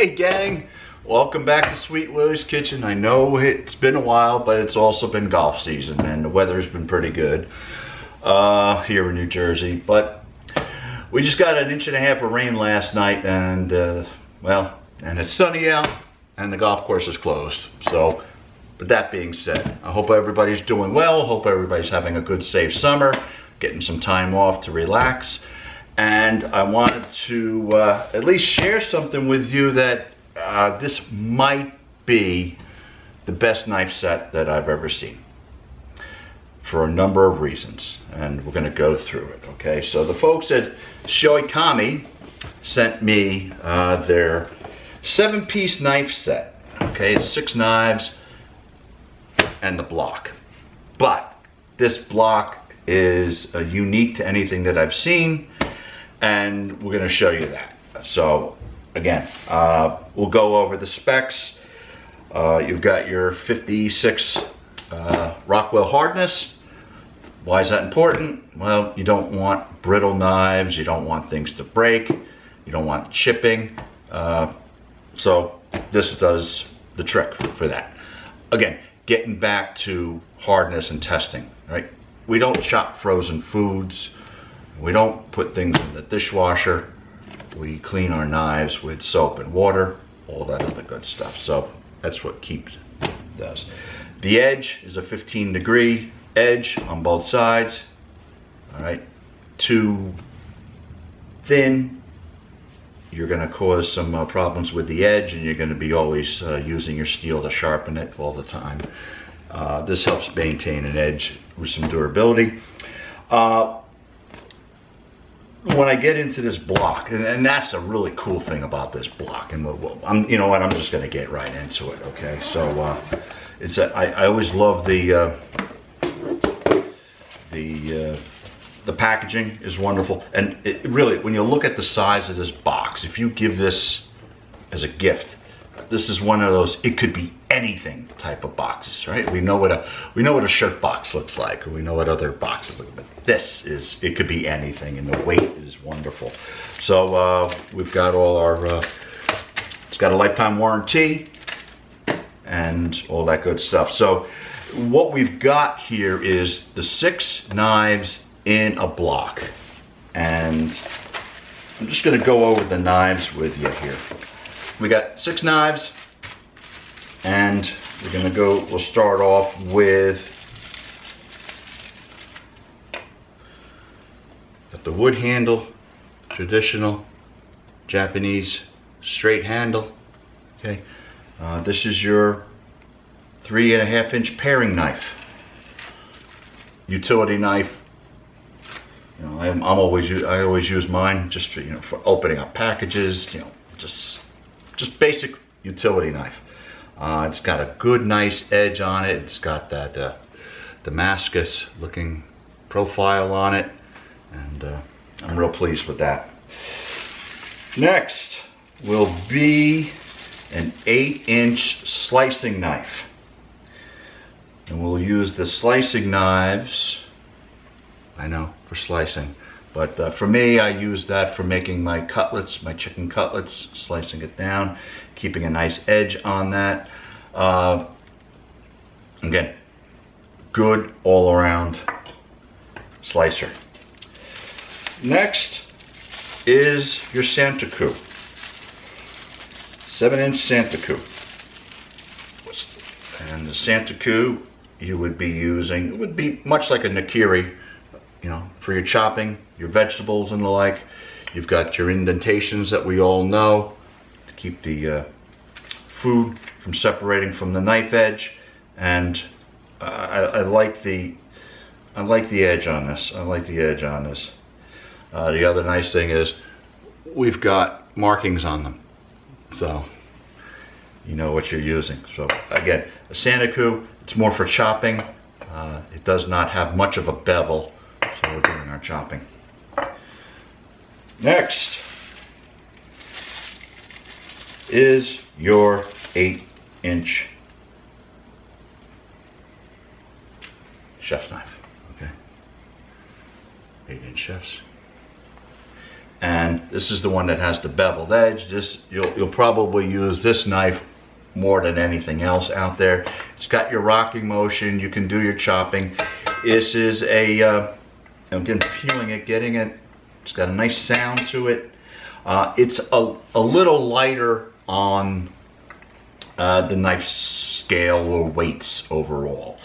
Hey gang, welcome back to Sweet Willy's Kitchen. I know it's been a while, but it's also been golf season and the weather's been pretty good here in New Jersey. But we just got an inch and a half of rain last night and and it's sunny out and the golf course is closed. So, with that being said, I hope everybody's doing well. Hope everybody's having a good, safe summer, getting some time off to relax. And I wanted to at least share something with you that this might be the best knife set that I've ever seen for a number of reasons. And we're going to go through it, okay? So the folks at Shoikami sent me their 7-piece knife set, okay? It's 6 knives and the block. But this block is unique to anything that I've seen. And we're going to show you that. So again, we'll go over the specs. You've got your 56 Rockwell hardness. Why is that important? Well, you don't want brittle knives. You don't want things to break. You don't want chipping. So this does the trick for that. Again, getting back to hardness and testing, right? We don't chop frozen foods. We don't put things in the dishwasher. We clean our knives with soap and water, all that other good stuff. So that's what Keep does. The edge is a 15-degree edge on both sides. All right, too thin, you're going to cause some problems with the edge, and you're going to be always using your steel to sharpen it all the time. This helps maintain an edge with some durability. When I get into this block, and that's a really cool thing about this block, and you know what, I'm just going to get right into it, okay? So I always love the packaging is wonderful, and it really, when you look at the size of this box, if you give this as a gift, this is one of those it could be anything type of boxes, right? We know what a shirt box looks like, or we know what other boxes look like, but this is, it could be anything, and the weight is wonderful. So we've got all our it's got a lifetime warranty and all that good stuff. So what we've got here is the 6 knives in a block, and I'm just going to go over the knives with you here. We got 6 knives, and we're gonna go, we'll start off with got the wood handle, traditional Japanese straight handle, okay? This is your 3.5-inch paring knife, utility knife. You know, I always use mine just for, you know, for opening up packages, you know, just basic utility knife. It's got a good, nice edge on it. It's got that Damascus looking profile on it, and I'm real pleased with that. Next will be an 8-inch slicing knife, and we'll use the slicing knives, I know, for slicing. But for me, I use that for making my cutlets, my chicken cutlets, slicing it down, keeping a nice edge on that. Again, good all-around slicer. Next is your Santa Coup, 7-inch Santa Coup. And the Santa Coup you would be using, it would be much like a Nakiri, you know, for your chopping, your vegetables and the like. You've got your indentations that we all know to keep the food from separating from the knife edge, and I like the edge on this. I like the edge on this. The other nice thing is we've got markings on them, so you know what you're using. So again, a Santa Coup, it's more for chopping. It does not have much of a bevel. So we're doing our chopping. Next is your 8-inch chef's knife. Okay, 8-inch chefs. and this is the one that has the beveled edge. This you'll probably use this knife more than anything else out there. It's got your rocking motion. You can do your chopping. This is a again, feeling it, getting it. It's got a nice sound to it. It's a little lighter on the knife scale or weights overall.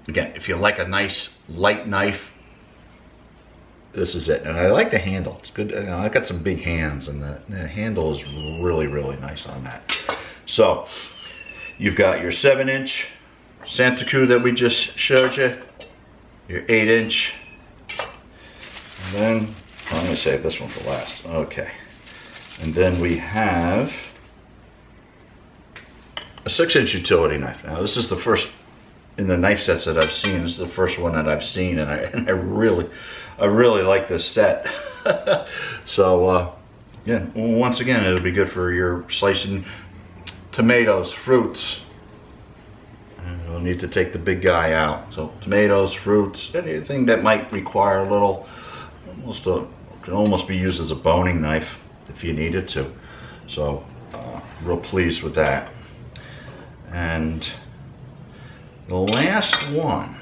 Again, if you like a nice light knife, this is it. And I like the handle. It's good. You know, I got some big hands, and the handle is really, really nice on that. So you've got your 7-inch Santa Cruz that we just showed you, your 8-inch, and then I'm going to save this one for last. Okay, and then we have a 6-inch utility knife. Now this is the first in the knife sets that I've seen. This is the first one that I've seen, and I really like this set. So yeah, once again, it'll be good for your slicing tomatoes, fruits. And you'll need to take the big guy out. So tomatoes, fruits, anything that might require a little, can almost be used as a boning knife if you needed to. So real pleased with that. And the last one,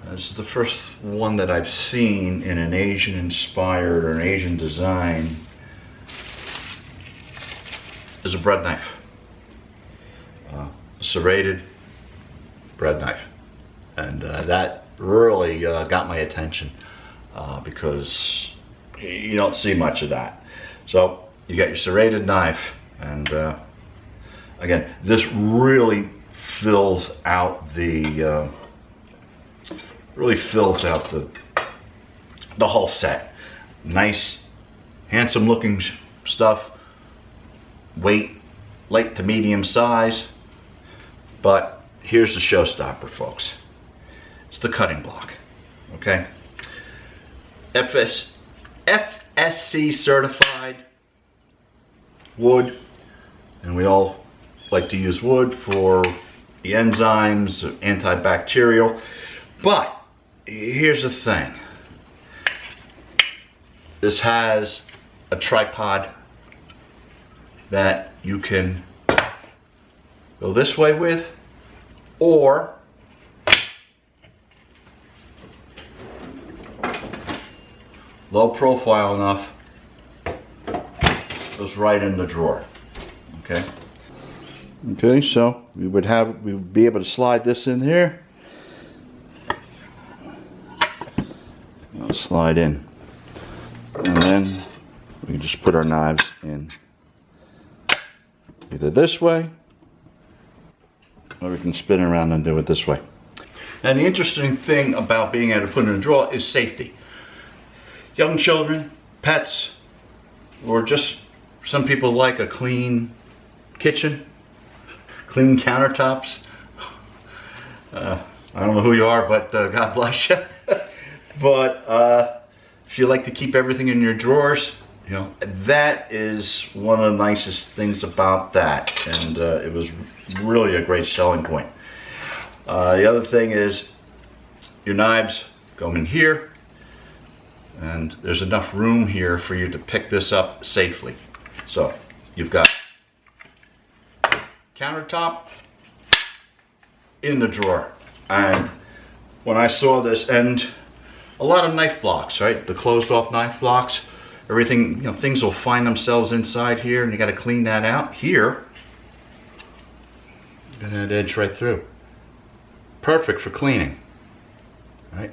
this is the first one that I've seen in an Asian inspired or an Asian design, is a bread knife. A serrated bread knife. And that really got my attention because you don't see much of that. So you got your serrated knife, and again, this really fills out the the whole set. Nice, handsome looking stuff. Weight, light to medium size. But here's the showstopper, folks. It's the cutting block. Okay, FSC certified wood, and we all like to use wood for the enzymes, antibacterial. But here's the thing. This has a tripod that you can go this way with, or low profile enough, goes right in the drawer. Okay. Okay, so we would be able to slide this in here. I'll slide in, and then we can just put our knives in either this way, or we can spin around and do it this way. And the interesting thing about being able to put it in a drawer is safety. Young children, pets, or just some people like a clean kitchen, clean countertops. I don't know who you are, but God bless you. But if you like to keep everything in your drawers, you know, that is one of the nicest things about that, and it was really a great selling point. The other thing is your knives go in here, and there's enough room here for you to pick this up safely. So you've got countertop in the drawer. And when I saw this, and a lot of knife blocks, right? The closed off knife blocks, everything, you know, things will find themselves inside here, and you got to clean that out. Here, got that edge right through. Perfect for cleaning, right?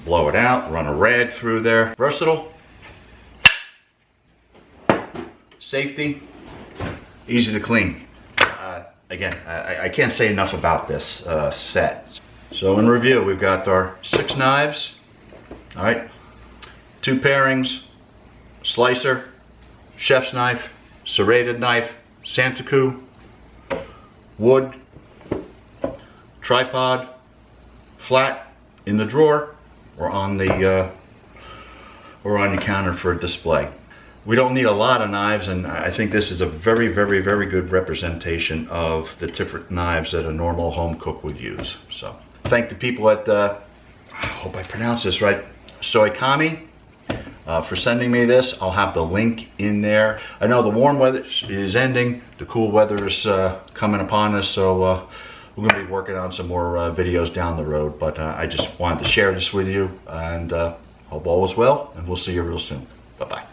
Blow it out, run a rag through there. Versatile, safety, easy to clean. Again, I can't say enough about this set. So in review, we've got our 6 knives, all right, 2 pairings, slicer, chef's knife, serrated knife, Santa Cruz, wood, tripod, flat in the drawer, or on the or on your counter for display. We don't need a lot of knives, and I think this is a very, very, very good representation of the different knives that a normal home cook would use. So thank the people at I hope I pronounced this right, Soikami, for sending me this. I'll have the link in there. I know the warm weather is ending, the cool weather is coming upon us, so we're going to be working on some more videos down the road, but I just wanted to share this with you, and hope all is well, and we'll see you real soon. Bye-bye.